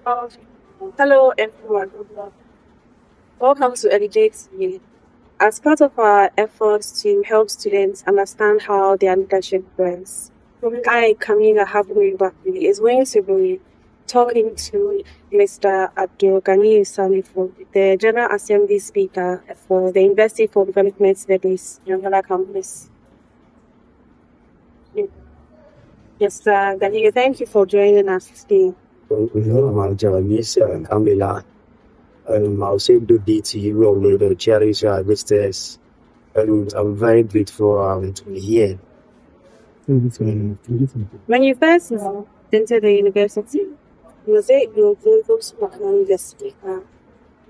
Hello, everyone. Welcome to Educate Me. As part of our efforts to help students understand how their leadership works, I, Camila Haburi Bakri, is going to be talking to Mr. Abdul Ghani Salifo, the General Assembly Speaker for the University for Development Studies, Yangala Campus. Yes, Ghani, thank you for joining us today. My job is Camila. I'll say good day to you, all the cherish visitors. And I'm very grateful to be here. When you first entered the university, was it your goal to become the speaker?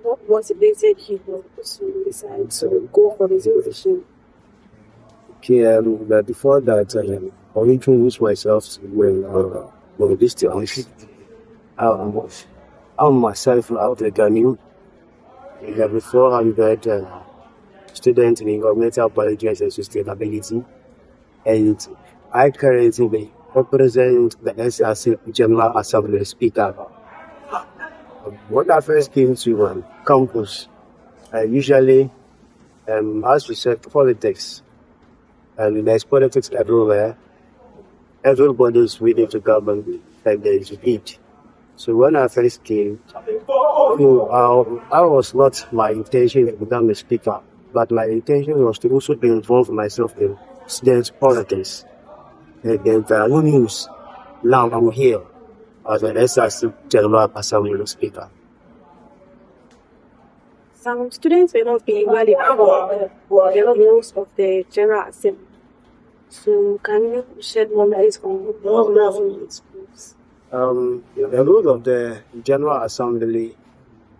What motivated you to decide to go for this position? Okay, but before that, I'll introduce myself when this thing. I'm myself out the Ghani. Before I'm a student in environmental biology and sustainability, and I currently represent the SRC General Assembly Speaker. When I first came to campus, usually, as we said, politics, and there's politics everywhere. Everybody is willing to govern and there is eat. So when I first came, I was not my intention to become a speaker, but my intention was to also involve myself in students' politics. And then there are no news. Now I'm here as an SRC General Assembly Speaker. Some students may not be well informed for the rules of the General Assembly. So can you shed more light on what rules? The rule of the General Assembly,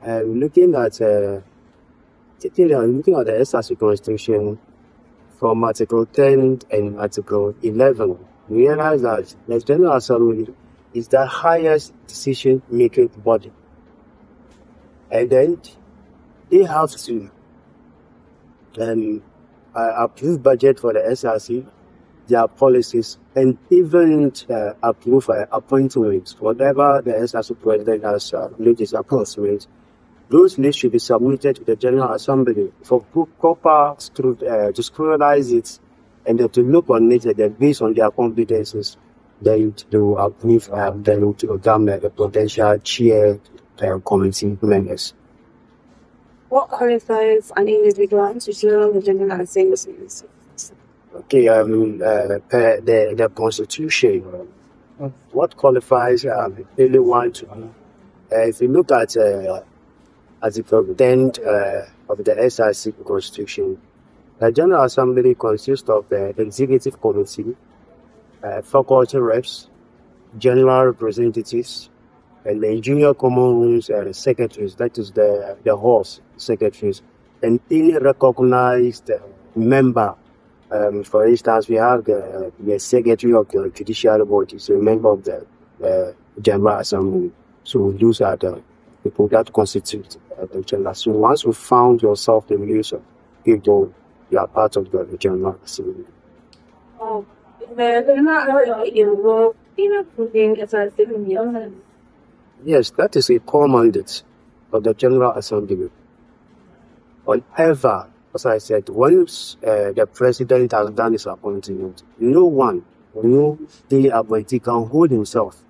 looking at the SRC Constitution from Article 10 and Article 11, we realize that the General Assembly is the highest decision-making body. And then they have to approve budget for the SRC, their policies, and even approve appointments. Whatever the SRC president has made his appointments, those lists should be submitted to the General Assembly for proper to scrutinize it and then to look on it, and then based on their competences, then to approve them to become the potential chair committee members. What qualifies an individual to join the General Assembly? Okay, per the Constitution, what qualifies anyone to be? If you look at Article 10 of the SRC Constitution, the General Assembly consists of the Executive Committee, faculty reps, general representatives, and the junior common rooms secretaries, that is the House secretaries, and any recognized member. For instance, we have the Secretary of the Judicial Body, so a member of the General Assembly. So those are the people that constitute the General. So once you found yourself in the use of people, you are part of the General Assembly. The General involved in approving SRC. Yes, that is a core mandate of the General Assembly. However, as I said, once the president has done his appointment, no one, the appointee can hold himself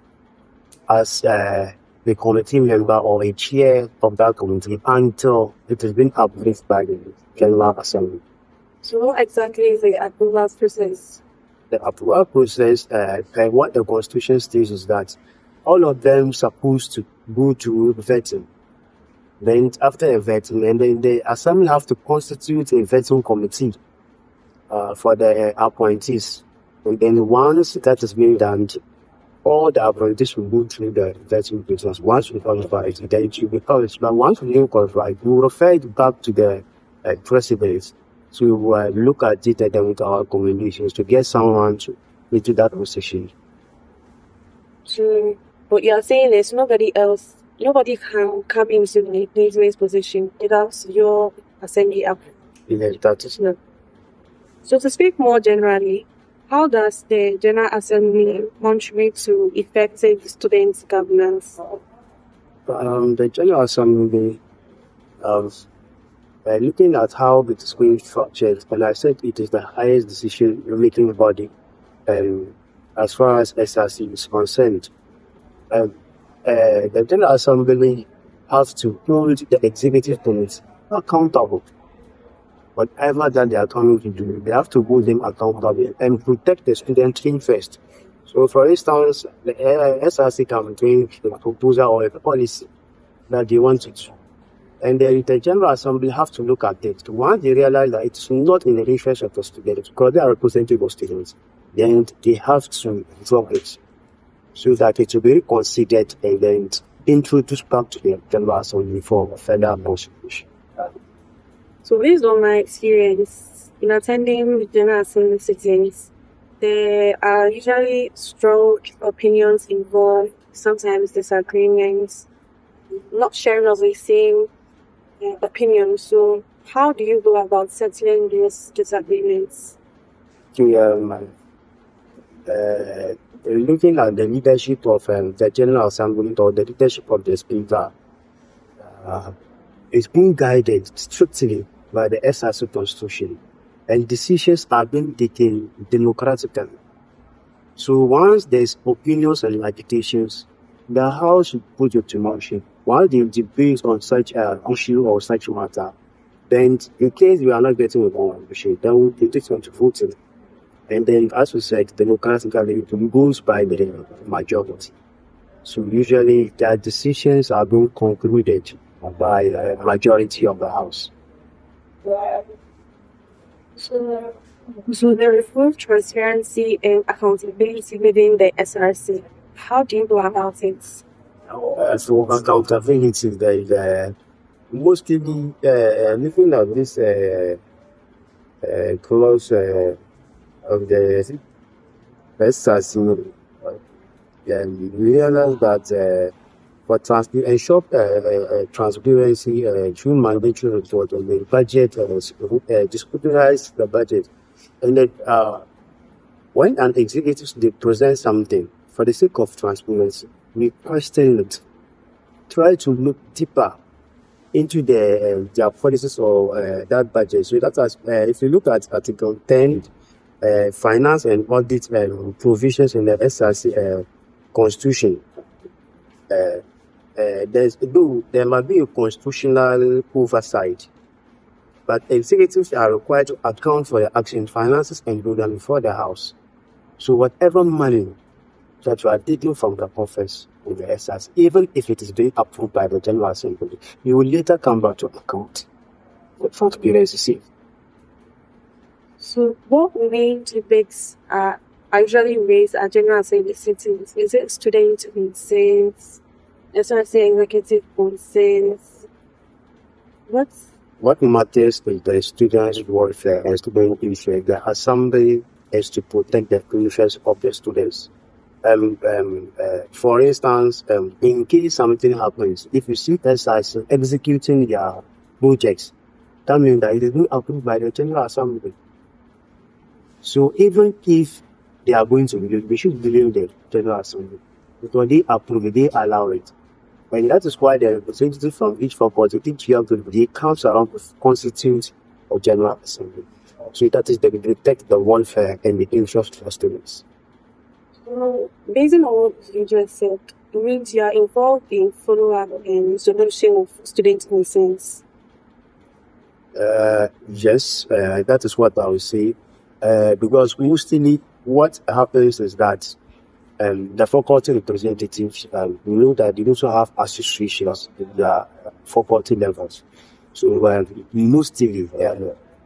as a committee member or a chair of that committee until it has been approved by the General Assembly. So what exactly is the approval process? The approval process, what the Constitution states is that all of them supposed to go through vetting. Then after a vetting, and then the Assembly have to constitute a vetting committee for the appointees. And then once that is being done, all the appointees will go through the vetting process. Once we qualify, then it will be published. But once we qualify, we will refer it back to the president to look at it and then with our recommendations to get someone into that position. So what you are saying is nobody can come into the president's position without your assembly approval. Yes, that is. So to speak more generally, how does the General Assembly contribute to effective student governance? The General Assembly, looking at how it is being structured, and I said it is the highest decision-making body as far as SRC is concerned. The General Assembly has to hold the executive committee accountable. Whatever that they are coming to do, they have to hold them accountable and protect the student interest. So, for instance, the SRC can bring a proposal or a policy that they want to do. And then the General Assembly have to look at it. Once they realize that it's not in the interest of the students, because they are representative of students, then they have to drop it so that it will be reconsidered and then introduced back to the General Assembly for further consideration. So based on my experience in attending the General Assembly sittings, there are usually strong opinions involved, sometimes disagreements, not sharing of the same opinion. So how do you go about settling those disagreements? Looking at the leadership of the General Assembly or the leadership of the Speaker, is being guided strictly by the SRC Constitution, and decisions are being taken democratically. So once there's opinions and agitations, the House should put it to motion. While they debate on such an issue or such matter, then in case we are not getting a motion, then we'll put it on to voting. And then, as we said, democratically, it goes by the majority. So usually, their decisions are being concluded by the majority of the House. So there is full transparency and accountability within the SRC. How do you go about it? So accountability, there is mostly looking at this clause of the SRC, and we realize that for ensure transparency through mandatory report on the budget, scrutinize the budget, and then when an executive they present something for the sake of transparency, we question it, try to look deeper into their policies or that budget. So that's if you look at Article 10, finance and audit provisions in the SRC Constitution, there might be a constitutional oversight, but executives are required to account for their actions, finances, and program before the House. So whatever money that you are taking from the office in the SRC, even if it is being approved by the General Assembly, you will later come back to account for to be received. So what main topics are usually raised at General Assembly sittings? Is it student concerns, SRC executive concerns? What matters is the students' welfare and student interest. The assembly is to protect the interests of the students. For instance, in case something happens, if you see SRC executing their projects, that means that it is not approved by the General Assembly. So even if they are going to believe, we should believe the General Assembly, because they approve it, they allow it. And that is why the representative from each faculty, each year, they comes around with constitutes of General Assembly. So that is to protect the welfare and the interest of students. So, based on what you just said, it means you are involved in follow-up and solution of student concerns. Yes, that is what I would say. Because mostly what happens is that the faculty representatives, we know that they also have associations in the faculty levels. So mostly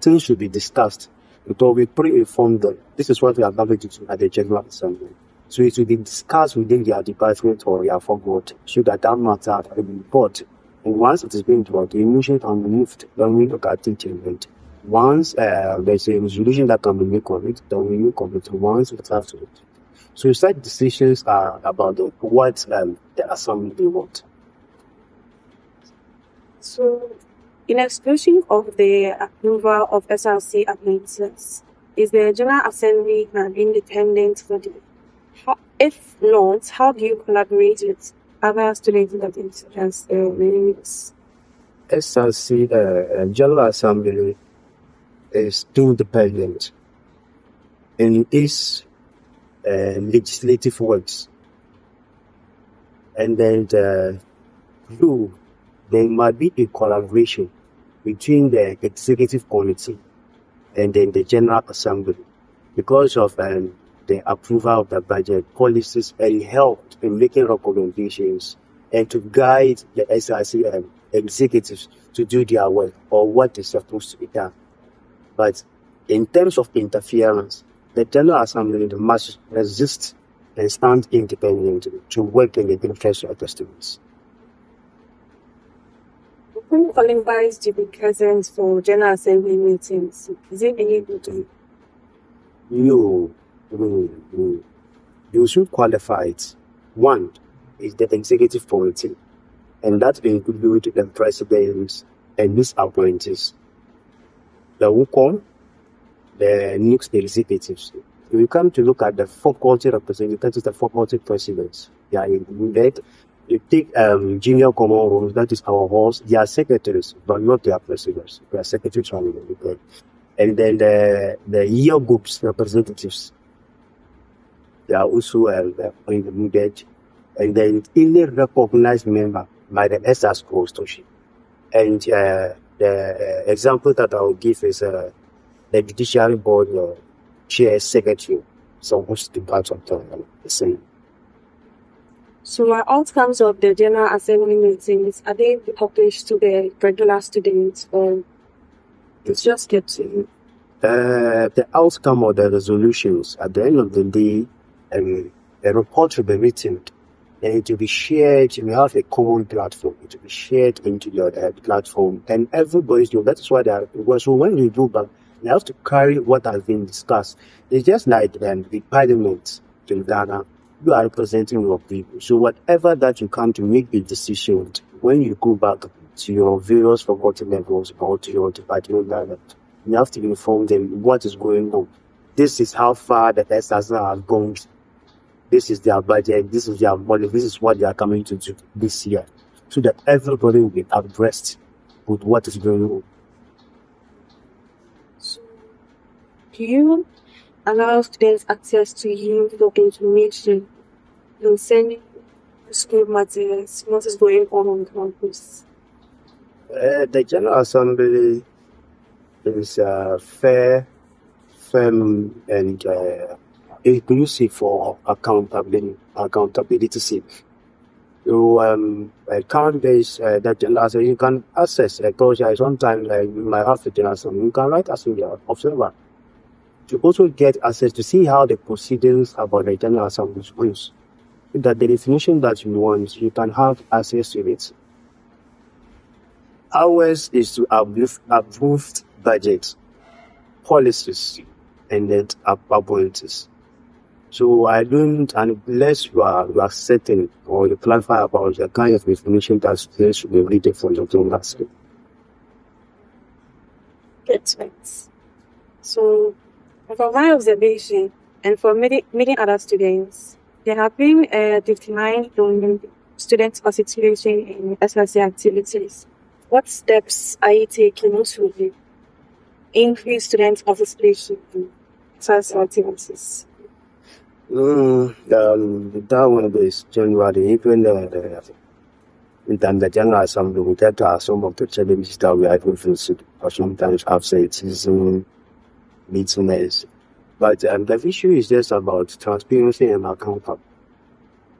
things should be discussed, because we pre-inform them. This is what we are going to do at the General Assembly. So it will be discussed within their department or their faculty, so that matter will be brought. And once it is being brought, the emotions are removed, then we look at it and once there's a resolution that can be made on it, then we make on it. Once it has to. So such decisions are about what the assembly want. So, in exclusion of the approval of SRC appointees, is the General Assembly an independent body? If not, how do you collaborate with other students that instance minutes? SRC General Assembly is independent in its legislative works, and then there might be a collaboration between the executive committee and then the General Assembly because of the approval of the budget policies and help in making recommendations and to guide the SRC executives to do their work or what is supposed to be done. But in terms of interference, the General Assembly must resist and stand independent to work in the interest of the students. Who qualifies to be present for General Assembly meetings? Is it able No. You should qualify it. One is the executive committee, and that includes the presidents and his appointees, the WUCOM, the next executives. If you come to look at the faculty representatives, the faculty presidents, they are included. You take junior common rooms, that is our halls, they are secretaries, but not their presidents. They are secretaries from the. And then the year groups representatives, they are also included. And then any recognized member by the SRC constitution. And the example that I will give is the Judiciary Board Chair Secretary, supposed to be part of the same. So our outcomes of the General Assembly meetings, are they published to the regular students or it's just get to the outcome of the resolutions at the end of the day, a report will be written and it will be shared. We have a common platform. It will be shared into your platform, and everybody's doing. That's why they are. So when you do back, you have to carry what has been discussed. It's just like the parliament in Ghana. You are representing your people. So whatever that you come to make a decision, when you go back to your various faculty levels or to your department level, you have to inform them what is going on. This is how far the SRC has gone. This is their budget. This is their money. This is what they are coming to do this year, so that everybody will be abreast with what is going on. So, do you allow students access to you for information concerning school materials? What is going on campus? The General Assembly is fair, firm, and inclusive for accountability sake. So account-based that General Assembly, you can access a project. Sometimes you might have the General Assembly. You can write as an observer to also get access to see how the proceedings about the General Assembly goes. That the definition that you want, you can have access to it. Ours is to approved budget, policies, and then appointees. So I don't, unless you are certain or you clarify about the kind of information that students should be reading for your General Assembly. That's right. So, from my observation, and for many other students, there have been 59 student participation in SRC activities. What steps are you taking to increase student participation in SRC activities? That one is generally even in the General Assembly, we get some of the challenges that we are facing, or sometimes absenteeism, meetings. But the issue is just about transparency and accountability.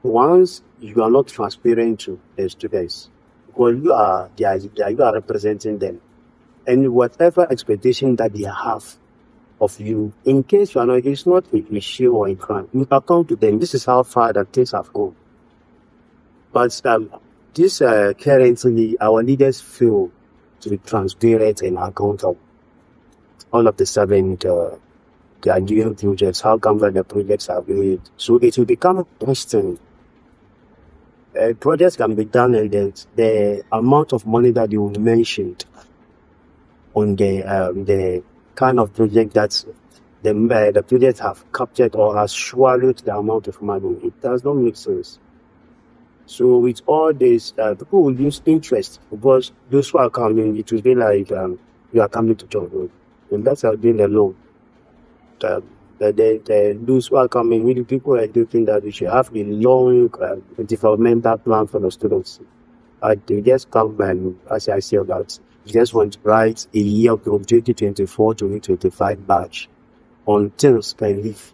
Once you are not transparent to the students, well, you are representing them, and whatever expectation that they have of you, in case you are not, it's not a issue or a crime. You account to them. This is how far that things have gone. But this currently, our leaders fail to be transparent and accountable. All of the sudden, they are doing projects. How come that the projects are made? So it will become a question. Projects can be done, and then the amount of money that you mentioned on the kind of project that the project have captured or has swallowed the amount of money, it does not make sense. So with all this, people will lose interest because those who are coming, it will be like you are coming to job, and that's how being alone. Those who are coming, really people are thinking that we should have a long developmental plan for the students. They just come and, as I say about, you just want to write a year from 2024 to 2025 batch on things can leave.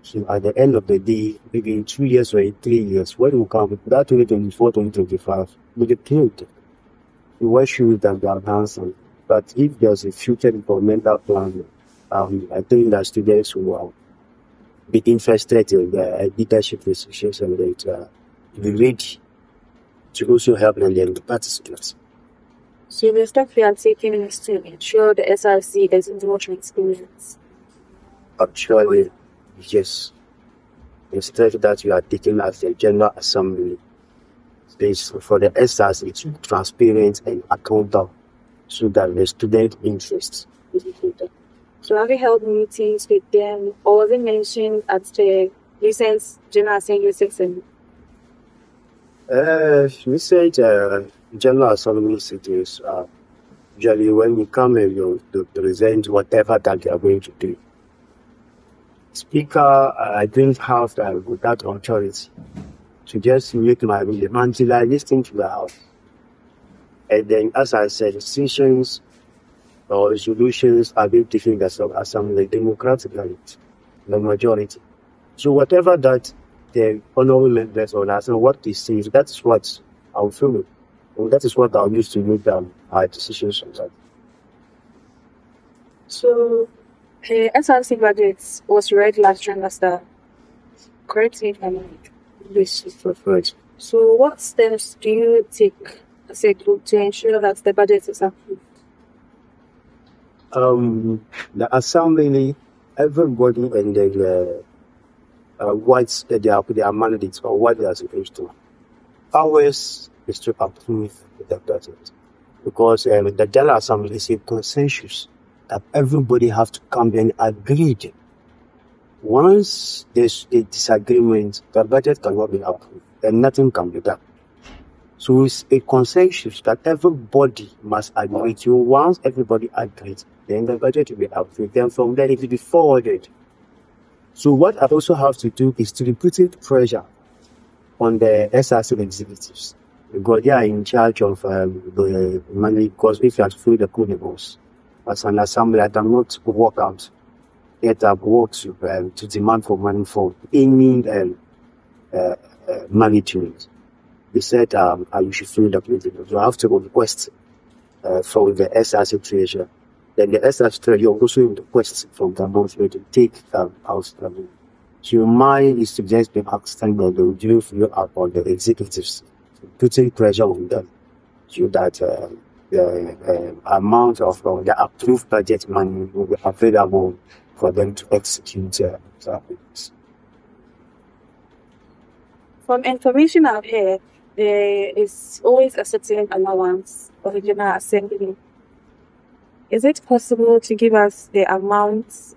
So at the end of the day, maybe in 2 years or in 3 years, when we come, that 2024, 2025, we get killed. What should that be advancing? But if there's a future developmental plan, I think that students will be interested in the leadership positions and that be ready to also help them in the participants. So the step we are taking is to ensure the SRC is in much experience. Actually, yes. The step that you are taking as a General Assembly is for the SRC to be transparent and accountable so that the student interest is included. So have you held meetings with them, or was it mentioned at the recent General Assembly session? Recent General Assembly sittings, usually when you come and you present whatever that you are going to do. Speaker, I don't have that authority to just make my ruling until I listen to the House. And then, as I said, decisions or resolutions are being taken as Assembly democratically, the majority. So whatever that the honorable members or that's what they say, that's what I'll follow. And that is what I'll use to make our decisions on that. So the SRC budget was read last trimester. Correct me if I'm wrong. This is preferred. So what steps do you take as a group to ensure that the budget is approved? The assembly, everybody and then what their mandates or what they are supposed to. Always is to approve the budget because the General Assembly is a consensus that everybody have to come and agree. Once there's a disagreement, the budget cannot be approved and nothing can be done. So it's a consensus that everybody must agree to. Once everybody agrees, then the budget will be approved. Then from there it will be forwarded. So what I also have to do is to be putting pressure on the SRC executives because they are in charge of the money. Because if you have to fill the codes as an assembly, I cannot work out. Yet I've worked to demand for money for any magnitude. They said you should fill the codes. So I have to request from the SRC treasurer. Then the SRC treasurer also request from the monthly to take out. So mine is to just be asking the review up on the executives, putting pressure on them so that the amount of the approved budget money will be available for them to execute things. From information I've heard, there is always a certain allowance for the General Assembly. Is it possible to give us the amount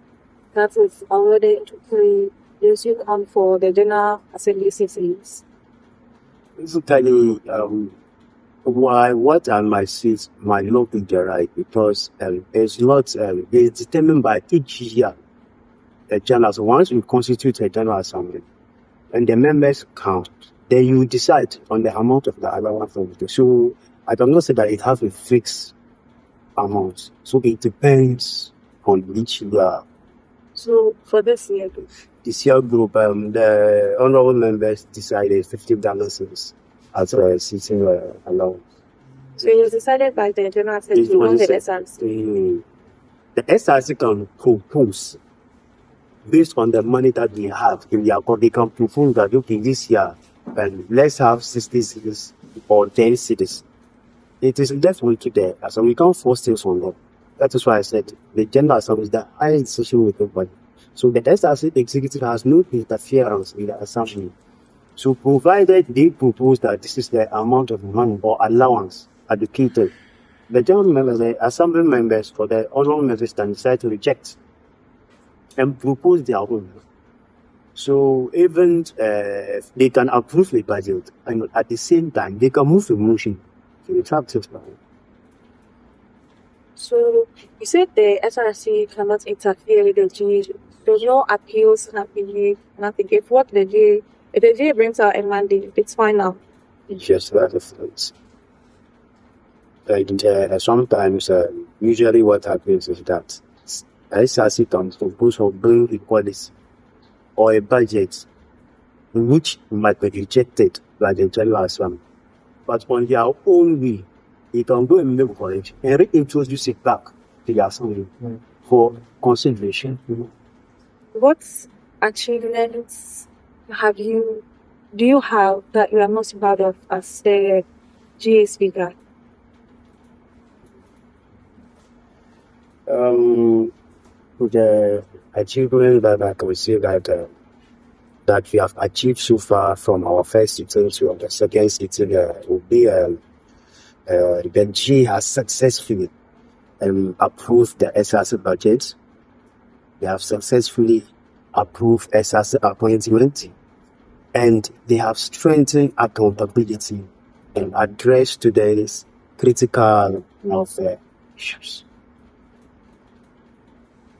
that is awarded to pay those who come for the General Assembly sittings? Basically, why what I might say might not be the right because it's not it's determined by each year. The general, so once we constitute a General Assembly and the members count, then you decide on the amount of the allowance. So I cannot say that it has a fixed amount. So it depends on each year. So for this year, group, the honorable members decided $50 as a sitting allowance. So it was decided by the General Assembly, not the SRC. The SRC can propose based on the money that they have in their account. They can propose that okay, this year, let's have 60 cities or 10 cities. It is definitely to there, so we can't force things on them. That is why I said the General Assembly is the highest decision with everybody. So the SRC executive has no interference in the assembly. So provided they propose that this is the amount of money or allowance allocated, the general members, the assembly members for the honorable members can decide to reject and propose their own. So even they can approve the budget, and at the same time they can move the motion to retract it. So you said the SRC cannot interfere with the G. There's no appeals have been made, nothing. If what if the G brings out a mandate, it's final. Yes, that is it. And sometimes, usually what happens is that SRC can propose or bring a policy or a budget which might be rejected by the General Assembly. But on their own way, they can go and make correction and reintroduce it back to the Assembly for consideration. What achievements do you have that you are most proud of as the GA speaker? The achievement that I can say that we have achieved so far from our first sitting to the second sitting will be the G has successfully approved the SRC budget. They have successfully approved SRC appointment, and they have strengthened accountability and addressed today's critical issues.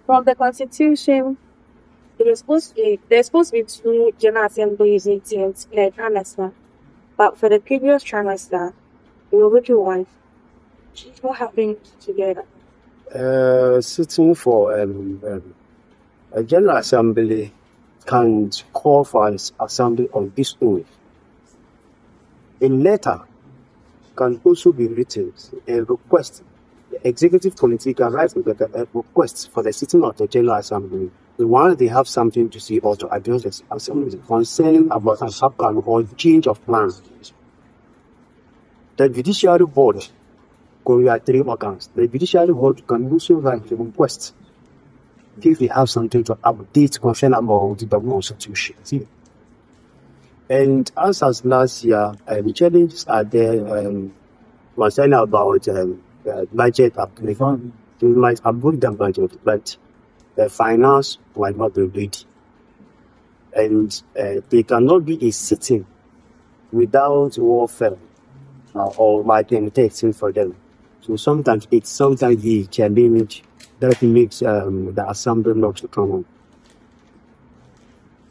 From the Constitution, there's supposed to be 2 General Assembly meetings per trimester, but for the previous trimester, we were only 1. What happened together? Sitting for a General Assembly can call for an assembly on this own. A letter can also be written, a request. The executive committee can write a request for the sitting of the General Assembly. Once they have something to say or to address the assembly concerning about an outcome or change of plans. The Judiciary Board, we have 3 organs. The Judiciary Board can also write a request if they have something to update concerning about the Constitution. And as last year, the challenges are there concerning about budget approval. We might approve the budget, but the finance will not be ready. And there cannot be a sitting without warfare or marketing for them. So sometimes the challenge that makes the assembly not to come on.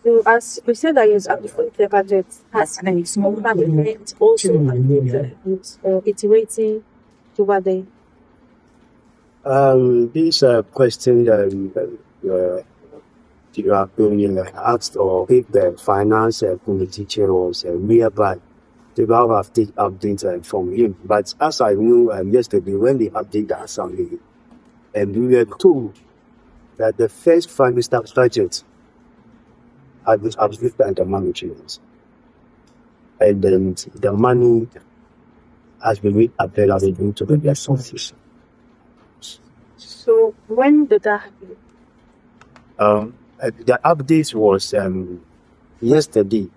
So as we said that you approved the budget has a small budget, also iterating over there. This question you are being asked, or if the finance committee chair was nearby, they will have to update from him. But as I knew yesterday when they updated the assembly, and we were told that the first Prime Minister's budget had been approved by the management, and then the money has been made available to the resources. So when did that happen? The update was yesterday,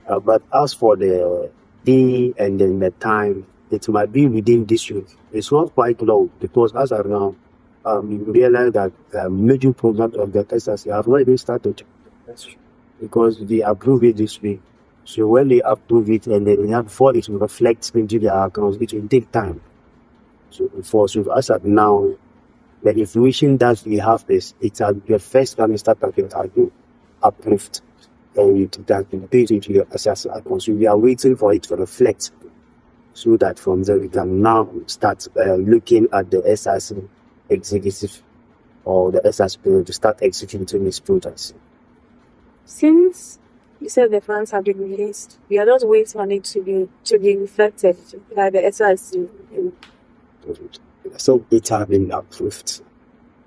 but as for the day and then the time, it might be within this week. It's not quite long because as of now, we realize that the major program of the SRC have not even started because they approve it this week. So when they approve it and then before it will reflect into their accounts, it will take time. So as of now, the information that we have is it's the first Prime Minister packet has been approved and it has been paid into your SRC account. So we are waiting for it to reflect so that from there we can now start looking at the SRC executive or the SRC to start executing these projects. Since you said the funds have been released, we are just waiting on it to be reflected by the SRC. So it has been approved.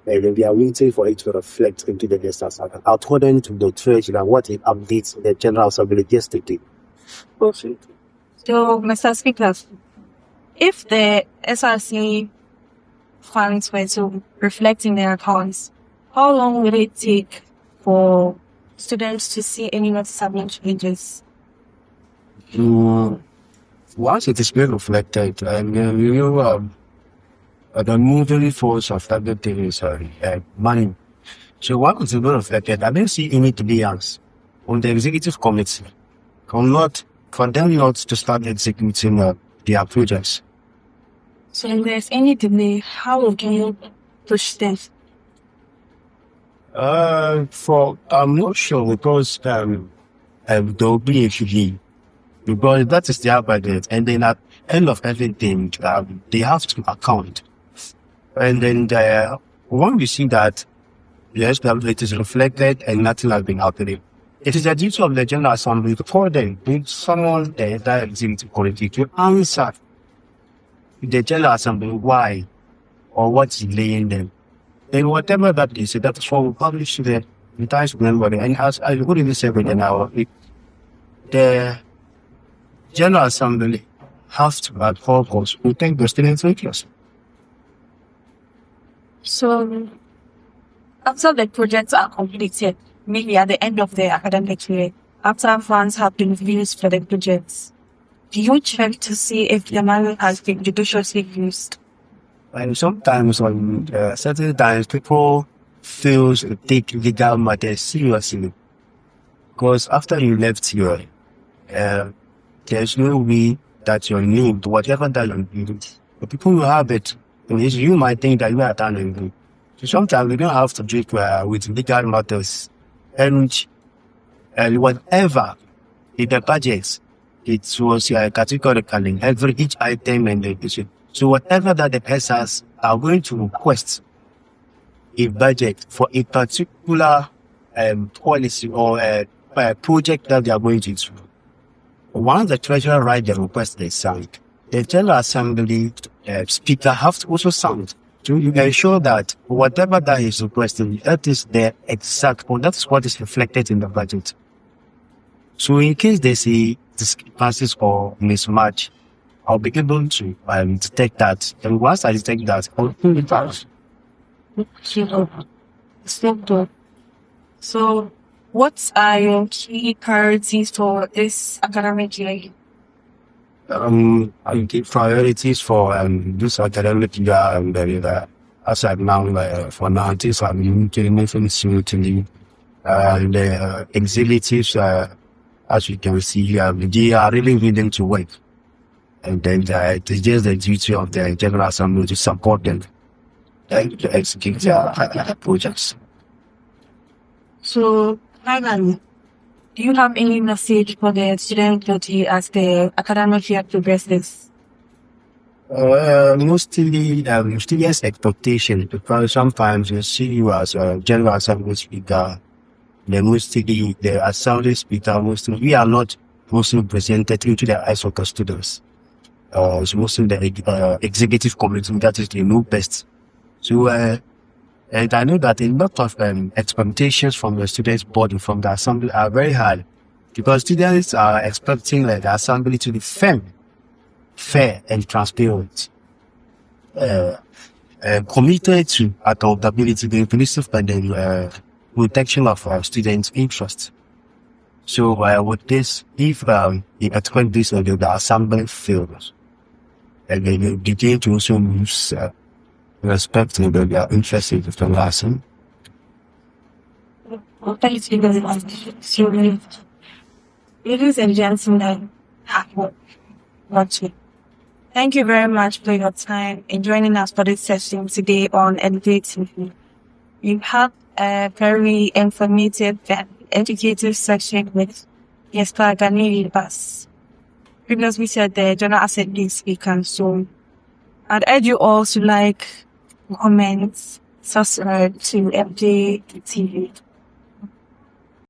And we are waiting for it to reflect into the SRC according to the treasurer what it updates the General Assembly yesterday. Okay. So, Mr. Speaker, if the SRC funds were to reflect in their accounts, how long will it take for students to see any noticeable changes? Once it is being reflected, the moving force of everything is money. So once it's being reflected, I don't see any delayance on the executive committee for them not to start executing their projects. So if there's any delay, how would you push this? I'm not sure because there'll be a delay because that is their budget, and then at the end of everything, they have to account. And then when we see that yes, it is reflected and nothing has been happening, it is the duty of the General Assembly to call them, with someone there that executive committee to answer the General Assembly why or what's delaying them. And whatever that they say, that's what we publish to the entire member. And as I would even say within the General Assembly has to at all costs protect the students' interests. So after the projects are completed, maybe at the end of the academic year, after funds have been used for the projects, do you check to see if the money has been judiciously used? And sometimes on certain times, people fail to take legal matters seriously. Because after you left here, there's no way that you're named, whatever that you're doing. The people who have it, you might think that you are done anything. So sometimes we don't have to deal with legal matters. And whatever in the budget, it was categorically each item and the issue. So whatever that the persons are going to request a budget for a particular policy or a project that they are going to do, once the treasurer writes the request, they sign. The General Assembly speaker have to also sign to ensure that whatever that is requesting, that is the exact, or that is what is reflected in the budget. So in case they see discrepancies or mismatch, I'll be able to detect that. And once I detect that, I'll pull it out. So what are your key priorities for this academic year? I give priorities for this academic year as I'm now for now, this I'm getting simultaneously. The executives, as you can see, they are really willing to work. And then it is just the duty of the General Assembly to support them and to execute their projects. So, finally, do you have any message for the student body as the academic year progresses? Mostly, students' expectation, because sometimes you see you as a General Assembly Speaker, the Assembly Speaker, we are not mostly presented into the eyes of the students. It's mostly the executive committee that is the know best. So, and I know that a lot of expectations from the students' body, from the assembly, are very high, because students are expecting the assembly to be fair and transparent, committed to accountability, the inclusive and the protection of students' interests. So, with this, if you expect this, the assembly fails, and then you begin to also lose respect and their interest in the lesson. Thank you very much. So, ladies and gentlemen, watching. Thank you very much for your time in joining us for this session today on Elevate TV. You have a very informative and educative session with Mr. Ganiri Bas. Previously said the General Assembly Speaker. So I'd urge you all to like, comment, subscribe to FJ TV.